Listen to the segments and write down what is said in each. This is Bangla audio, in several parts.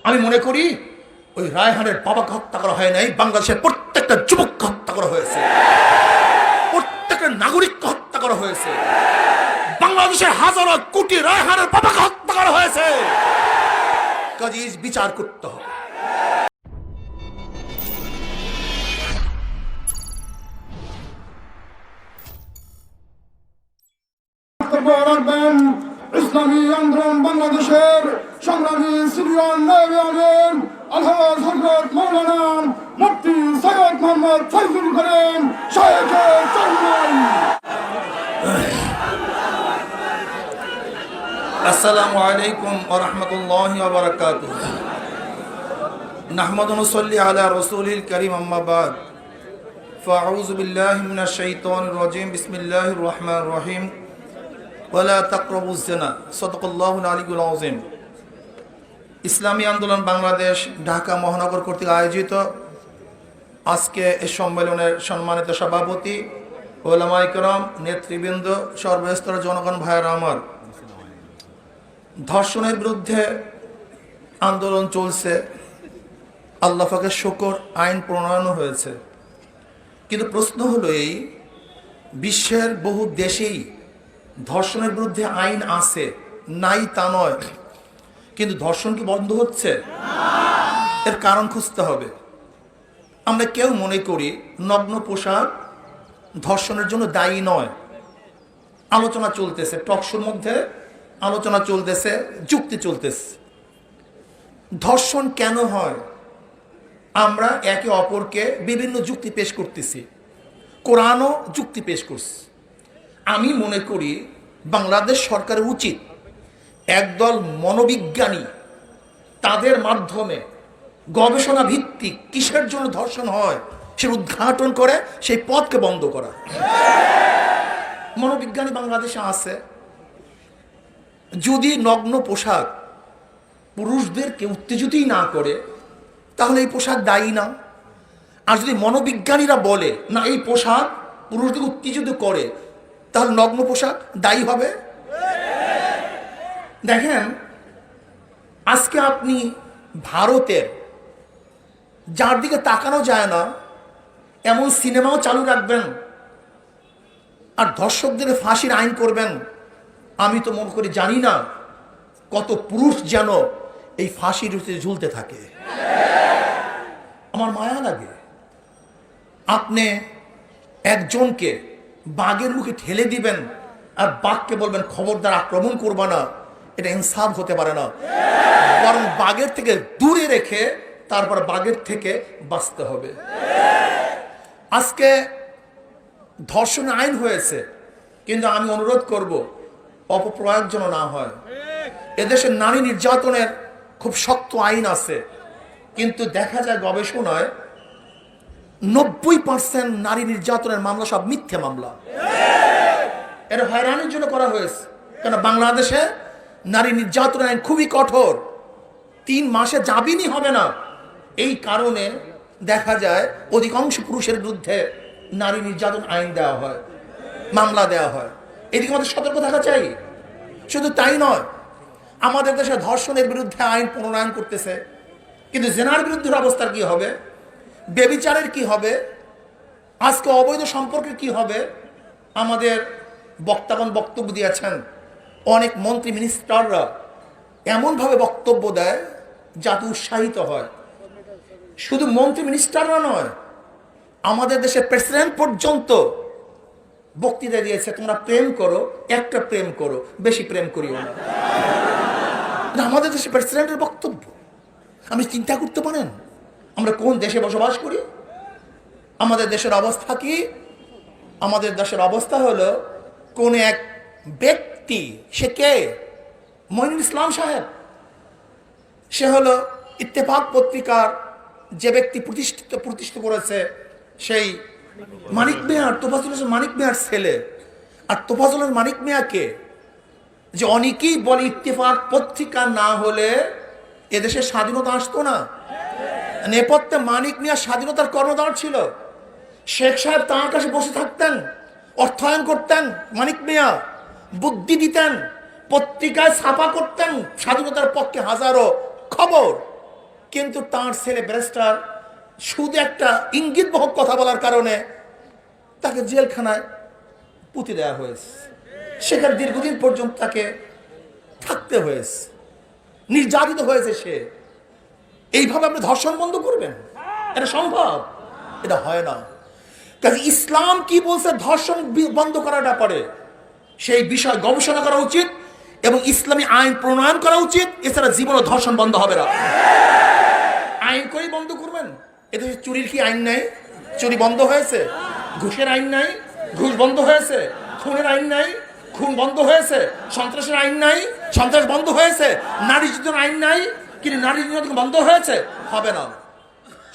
আমি মনে করি ওই রায়হানের বাবাকে হত্যা করা হয় নাই, বাংলাদেশের প্রত্যেকটা যুবককে হত্যা করা হয়েছে, প্রত্যেকটা নাগরিককে হত্যা করা হয়েছে, বাংলাদেশের হাজারো কোটি রায়হানের বাবাকে হত্যা করা হয়েছে। কাজে বিচার করতে হবে। ইসলামী আন্দোলন বাংলাদেশের সংগ্রামী সিনিয়র নায়েবে আমির আলহাজ হযরত মাওলানা মুফতি সৈয়দ মোহাম্মদ ফয়জুল করিম শাইখে চরমনাই। আসসালামু আলাইকুম ওয়া রাহমাতুল্লাহি ওয়া বারাকাতুহু। নাহমাদু ওয়া নুসাল্লি আলা রাসূলিল কারীম, আম্মা বাদ। ফাআউযু বিল্লাহি মিনাশ শাইতানির রাজীম। বিসমিল্লাহির রহমানির রহিম। ওয়ালা তাকরাবুজ জিনা। সাদাকাল্লাহুল আলিয়্যুল আযীম। ইসলামী আন্দোলন বাংলাদেশ ঢাকা মহানগর কর্তৃক আয়োজিত আজকে এই সম্মেলনের সম্মানিত সভাপতি, ওলামায়ে কেরাম, নেতৃবৃন্দ, সর্বস্তরের জনগণ ভাইয়েরা আমার, ধর্ষণের বিরুদ্ধে আন্দোলন চলছে, আল্লাহ পাকের শুকর, আইন প্রণয়ন হয়েছে। কিন্তু প্রশ্ন হলো এই, বিশ্বের বহু দেশেই ধর্ষণের বিরুদ্ধে আইন আছে, নাই তা নয়, কিন্তু ধর্ষণ কি বন্ধ হচ্ছে? এর কারণ খুঁজতে হবে। আমরা কেউ মনে করি নগ্ন পোশাক ধর্ষণের জন্য দায়ী নয়। আলোচনা চলতেছে, টকশোর মধ্যে আলোচনা চলতেছে, যুক্তি চলতেছে। ধর্ষণ কেন হয়? আমরা একে অপরকে বিভিন্ন যুক্তি পেশ করতেছি, কোরআনও যুক্তি পেশ করছে। আমি মনে করি বাংলাদেশ সরকারের উচিত একদল মনোবিজ্ঞানী, তাদের মাধ্যমে গবেষণা ভিত্তিক কিসের জন্য ধর্ষণ হয় সে উদ্ঘাটন করে সেই পথকে বন্ধ করা। মনোবিজ্ঞানী বাংলাদেশে আছে। যদি নগ্ন পোশাক পুরুষদেরকে উত্তেজিতই না করে, তাহলে এই পোশাক দায়ী না। আর যদি মনোবিজ্ঞানীরা বলে না এই পোশাক পুরুষদের উত্তেজিত করে, তাহলে নগ্ন পোশাক দায়ী হবে। দেখেন, আজকে আপনি ভারতের, যার দিকে তাকানো যায় না এমন সিনেমাও চালু রাখবেন আর ধর্ষকদের ফাঁসির আইন করবেন, আমি তো মনে করি জানি না কত পুরুষ যেন এই ফাঁসির ঝুলতে থাকে। আমার মায়া লাগে। আপনি একজনকে বাঘের মুখে ঠেলে দিবেন আর বাঘকে বলবেন খবরদার আক্রমণ করবা না, এটা ইনসাফ হতে পারে না। বরং বাঘের থেকে দূরে রেখে তারপর বাঘের থেকে বাঁচতে হবে। আজকে ধর্ষণ আইন হয়েছে, কিন্তু আমি অনুরোধ করব অপপ্রয়োগ যেন না হয়। এদেশে নারী নির্যাতনের খুব শক্ত আইন আছে, কিন্তু দেখা যায় গবেষণায় 90% নারী নির্যাতনের মামলা সব মিথ্যে মামলা। এটা হয়রানির জন্য করা হয়েছে, কেন বাংলাদেশে নারী নির্যাতনের আইন খুবই কঠোর, 3 মাসে জামিনই হবে না। এই কারণে দেখা যায় অধিকাংশ পুরুষের বিরুদ্ধে নারী নির্যাতন আইন দেওয়া হয়, মামলা দেওয়া হয়। এদিকে আমাদের সতর্ক থাকা চাই। শুধু তাই নয়, আমাদের দেশে ধর্ষণের বিরুদ্ধে আইন প্রণয়ন করতেছে, কিন্তু জেনার বিরুদ্ধে অবস্থার কি হবে? বেবিচারের কি হবে? আজকে অবৈধ সম্পর্কের কি হবে? আমাদের বক্তাগণ বক্তব্য দিয়েছেন, অনেক মন্ত্রী মিনিস্টাররা এমনভাবে বক্তব্য দেয় যাতে উৎসাহিত হয়। শুধু মন্ত্রী মিনিস্টাররা নয়, আমাদের দেশের প্রেসিডেন্ট পর্যন্ত বক্তৃতা দিয়েছে, তোমরা প্রেম করো, একটা প্রেম করো, বেশি প্রেম করিও না। আমাদের দেশের প্রেসিডেন্টের বক্তব্য। আপনি চিন্তা করতে পারেন আমরা কোন দেশে বসবাস করি? আমাদের দেশের অবস্থা কি? আমাদের দেশের অবস্থা হলো, কোন এক ব্যক্তি, সে কে? মঈনুল ইসলাম সাহেব। সে হলো ইত্তেফাক পত্রিকার যে ব্যক্তি প্রতিষ্ঠিত করেছে, সেই মানিক মিয়া, তোফাজ্জল মানিক মিয়ার ছেলে। আর তোফাজ্জল মানিক মিয়াকে যে অনেকেই বলে ইত্তেফাক পত্রিকা না হলে এদেশের স্বাধীনতা আসতো না। নেপথ্যে মানিক মিয়া স্বাধীনতার কর্ণধার ছিল। শেখ সাহেব তাঁর কাছে বসে থাকতেন, অর্থায়ন করতেন, মানিক মিয়া বুদ্ধি দিতেন, পত্রিকায় ছাপা করতেন স্বাধীনতার পক্ষে হাজারো খবর। কিন্তু তার ছেলে ব্যারিস্টার শুধু একটা ইঙ্গিত বহক কথা বলার কারণে তাকে জেলখানায় পুঁতে দেওয়া হয়েছে, সেখানে দীর্ঘদিন পর্যন্ত তাকে থাকতে হয়েছে, নির্যাতিত হয়েছে সে। এইভাবে আপনি ধর্ষণ বন্ধ করবেন? এটা সম্ভব? এটা হয় না। কাজে ইসলাম কি বলছে ধর্ষণ বন্ধ করাটা পরে, সেই বিষয় গবেষণা করা উচিত এবং ইসলামী আইন প্রণয়ন করা উচিত। এছাড়া জীবনে ধর্ষণ বন্ধ হবে না। আইন করেই বন্ধ করবেন? এদেশে চুরির কি আইন নাই? চুরি বন্ধ হয়েছে। ঘুষের আইন নাই? ঘুষ বন্ধ হয়েছে। খুনের আইন নাই? খুন বন্ধ হয়েছে। সন্ত্রাসের আইন নাই? সন্ত্রাস বন্ধ হয়েছে। নারী নির্যাতনের আইন নাই? কিন্তু নারী নির্যাতন বন্ধ হয়েছে? হবে না,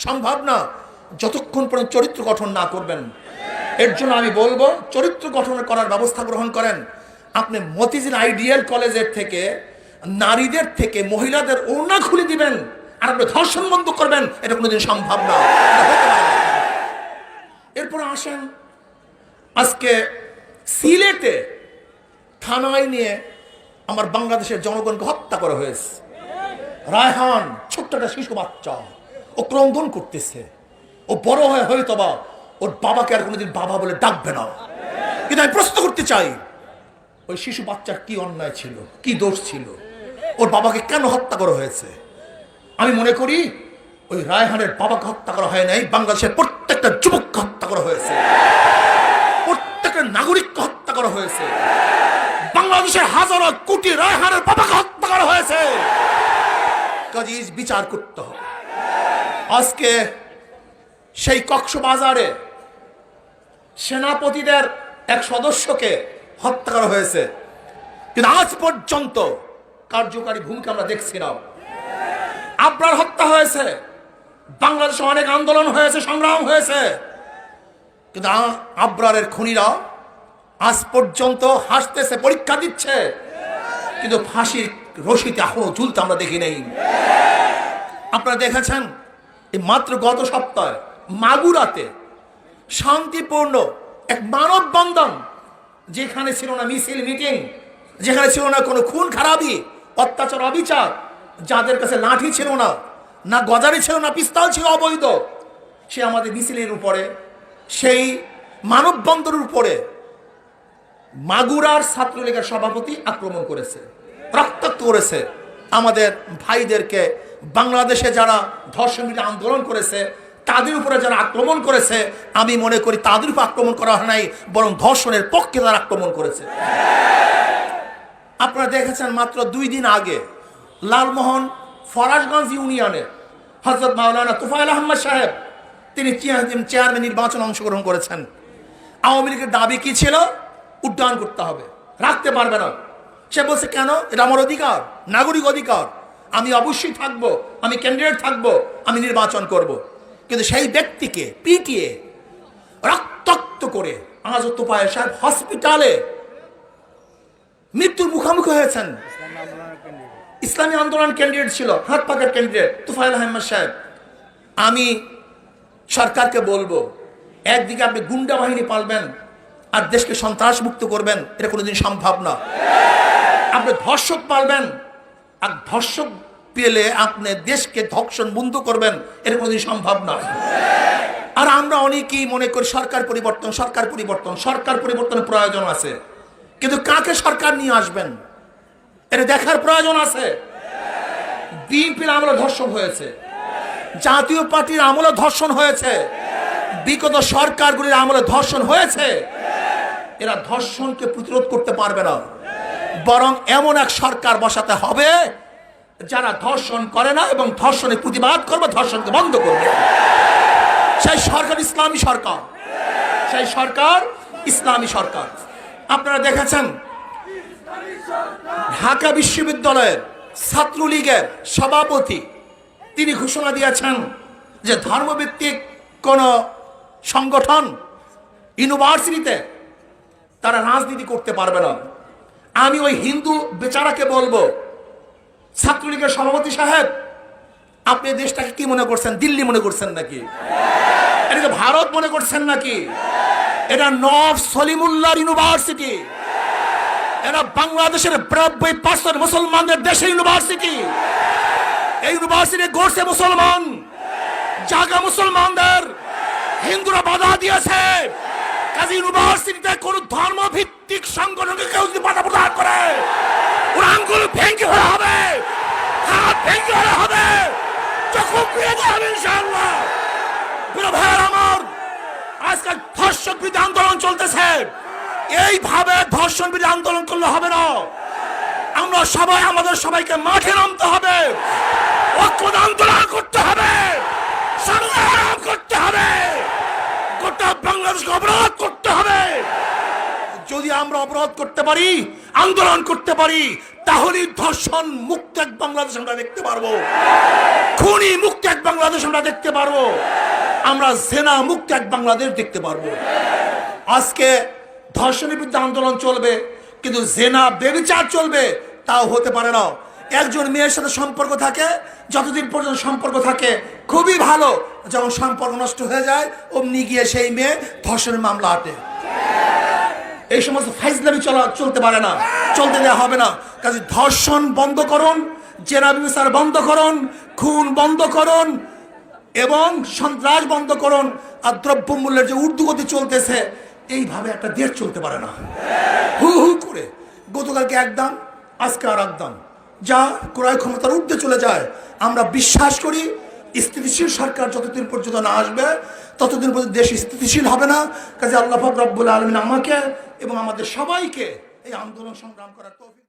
সম্ভব না, যতক্ষণ পর্যন্ত চরিত্র গঠন না করবেন। এর জন্য আমি বলবো চরিত্র গঠন করার ব্যবস্থা গ্রহণ করেন। আপনি মতিঝিল আইডিয়াল কলেজের থেকে নারীদের থেকে মহিলাদের ওড়না খুলে দিবেন আর আপনি ধর্ষণ বন্ধ করবেন, এটা কোনোদিন সম্ভব না, এটা হতে পারে না। এরপর আসেন, আজকে সিলেটে থানায় নিয়ে আমার বাংলাদেশের জনগণকে হত্যা করা হয়েছে। রায়হান ছোট্ট একটা শিশু বাচ্চা, ও ক্রন্দন করতেছে। ও বড় হয়ে হয়তোবা ওর বাবাকে আর কোনোদিন বাবা বলে ডাকবে না। কিন্তু আমি প্রশ্ন করতে চাই, ওই শিশু বাচ্চার কি অন্যায় ছিল, কি দোষ ছিল? ওর বাবাকে কেন হত্যা করা হয়েছে? আমি মনে করি ওই রায়হানের বাবাকে হত্যা করা হয় নাই, বাংলাদেশের প্রত্যেকটা যুবককে হত্যা করা হয়েছে, প্রত্যেকটা নাগরিককে হত্যা করা হয়েছে। বাংলাদেশের হাজারো কোটি রায়হানের বাবাকে হত্যা করা হয়েছে। কাজে বিচার করতে হবে। আজকে সেই কক্সবাজারে সেনাপতিদের এক সদস্যকে হত্যা করা হয়েছে, কিন্তু আজ পর্যন্ত কার্যকারী ভূমিকা আমরা দেখছি না। আবরার হত্যা হয়েছে, বাংলাদেশে অনেক আন্দোলন হয়েছে, সংগ্রাম হয়েছে, কিন্তু আবরারের খুনিরা আজ পর্যন্ত হাসতেছে, পরীক্ষা দিচ্ছে, কিন্তু ফাঁসির রশিতে এখনো ঝুলতে আমরা দেখি নেই। আপনারা দেখেছেন এই মাত্র গত সপ্তাহে মাগুরাতে শান্তিপূর্ণ এক মানববন্ধন, যেখানে ছিল না মিছিল মিটিং, যেখানে ছিল না কোনো খুন খারাপি, অত্যাচার, অবিচার, যাদের কাছে লাঠি ছিল না, না গজারি ছিল না, পিস্তল ছিল অবৈধ, সে আমাদের মিছিলের উপরে, সেই মানববন্ধনের উপরে মাগুরার ছাত্রলীগের সভাপতি আক্রমণ করেছে, রক্তাক্ত করেছে আমাদের ভাইদেরকে। বাংলাদেশে যারা ধর্ষণ বিরোধী আন্দোলন করেছে তাদের উপরে যারা আক্রমণ করেছে, আমি মনে করি তাদের উপর আক্রমণ করা হয় নাই, বরং ধর্ষণের পক্ষে তারা আক্রমণ করেছে। আপনারা দেখেছেন মাত্র 2 দিন আগে লালমোহন ফরাজগঞ্জ ইউনিয়নে হযরত মাওলানা তোফায়েল আহমদ সাহেব, তিনি চেয়ারম্যান নির্বাচনে অংশগ্রহণ করেছেন। আওয়ামী লীগের দাবি কি ছিল? উড্ডয়ন করতে হবে, রাখতে পারবে না। সে বলছে কেন? এটা আমার অধিকার, নাগরিক অধিকার, আমি অবশ্যই থাকবো, আমি ক্যান্ডিডেট থাকবো, আমি নির্বাচন করব। কিন্তু সেই ব্যক্তিকে পিটিয়ে রক্তাক্ত করে আজ তোফায়েল সাহেব হসপিটালে মৃত্যুর মুখোমুখি হয়েছেন। ইসলামী আন্দোলন ক্যান্ডিডেট ছিল, হাত পাকার ক্যান্ডিডেট তোফায়েল আহমদ সাহেব। আমি সরকারকে বলবো, একদিকে আপনি গুন্ডা বাহিনী পালবেন আর দেশকে সন্ত্রাস মুক্ত করবেন, এটা কোনোদিন সম্ভব না। আপনি ধর্ষক পালবেন আর ধর্ষক পেলে আপনি দেশকে ধর্ষণ বন্ধ করবেন, এটা কোনোদিন সম্ভব না। আর আমরা অনেকেই মনে করি সরকার পরিবর্তন, সরকার পরিবর্তন, সরকার পরিবর্তনের প্রয়োজন আছে, কিন্তু কাকে সরকার নিয়ে আসবেন এটা দেখার প্রয়োজন আছে। বিএনপির আমলে ধর্ষণ হয়েছে, জাতীয় পার্টির আমলে ধর্ষণ হয়েছে, বিগত সরকারগুলির আমলে ধর্ষণ হয়েছে। এরা ধর্ষণকে প্রতিরোধ করতে পারবে না, বরং এমন এক সরকার বসাতে হবে যারা ধর্ষণ করে না এবং ধর্ষণের প্রতিবাদ করবে, ধর্ষণকে বন্ধ করবে। সেই সরকার ইসলামী সরকার, সেই সরকার ইসলামী সরকার। আপনারা দেখেছেন ঢাকা বিশ্ববিদ্যালয়ের ছাত্রলীগের সভাপতি তিনি ঘোষণা দিয়েছেন যে ধর্মভিত্তিক কোন সংগঠন ইউনিভার্সিটিতে তারা রাজনীতি করতে পারবে না। আমি ওই হিন্দু বেচারাকে বলবো, ছাত্রলীগের সভাপতি সাহেব, আপনি দেশটাকে কি মনে করছেন? দিল্লি মনে করছেন নাকি? এটা ভারত মনে করছেন নাকি? এটা নওয়াব সলিমুল্লাহ ইউনিভার্সিটি, এটা বাংলাদেশের 92% মুসলমানদের দেশের ইউনিভার্সিটি। এই ইউনিভার্সিটি গড়ছে মুসলমান, জাগা মুসলমানদের, হিন্দুরা বাধা দিয়েছে। কাজী ইউনিভার্সিটিতে কোন ধর্মভিত্তিক সংগঠনকে কেউ যদি বাধা প্রদান করে, ওর আঙ্গুল ভেঙে ফেলা হবে, হাত ভেঙে ফেলা হবে, চক্ষু ফিরে দেওয়া হবে ইনশাআল্লাহ। প্রিয় ভাইয়ের আমার, আজকাল ধর্ষণ বিরোধী আন্দোলন চলতেছে। এইভাবে ধর্ষণ বিরোধী আন্দোলন করলে হবে না। আমরা সবাই আমাদের সবাইকে মাঠে নামতে হবে, ঐক্যবদ্ধ আন্দোলন করতে হবে, সংগ্রাম করতে হবে, গোটা বাংলাদেশকে অবরোধ করতে হবে। যদি আমরা অবরোধ করতে পারি, আন্দোলন করতে পারি, তাহলে ধর্ষণ মুক্ত এক বাংলাদেশ আমরা দেখতে পারবো, খুনি মুক্ত এক বাংলাদেশ আমরা দেখতে পারবো, আমরা জেনা মুক্ত এক বাংলাদেশ দেখতে পারবো। আজকে ধর্ষণের বিরুদ্ধে আন্দোলন চলবে, কিন্তু জেনা বেবিচার চলবে, তাও হতে পারে না। একজন মেয়ের সাথে সম্পর্ক থাকে, যতদিন পর্যন্ত সম্পর্ক থাকে খুবই ভালো, যখন সম্পর্ক নষ্ট হয়ে যায় অমনি গিয়ে সেই মেয়ে ধর্ষণের মামলা আটে। এই সমস্ত ফাইজলামি চলতে পারে না, চলতে দেওয়া হবে না। কাজে ধর্ষণ বন্ধ করুন, জেনা ব্যভিচার বন্ধ করুন, খুন বন্ধ করুন এবং সন্ত্রাস বন্ধ করুন। আর দ্রব্যমূল্যের যে ঊর্ধ্বগতি চলতেছে, এইভাবে একটা দেশ চলতে পারে না। হু হু করে গতকালকে এক দাম, আজকে আর এক দাম, যা ক্রয় ক্ষমতার ঊর্ধ্বে চলে যায়। আমরা বিশ্বাস করি স্থিতিশীল সরকার যতদিন পর্যন্ত না আসবে, ততদিন পর্যন্ত দেশ স্থিতিশীল হবে না। কাজে আল্লাহ পাক রব্বুল আলামিন আমাকে এবং আমাদের সবাইকে এই আন্দোলন সংগ্রাম করার তৌফিক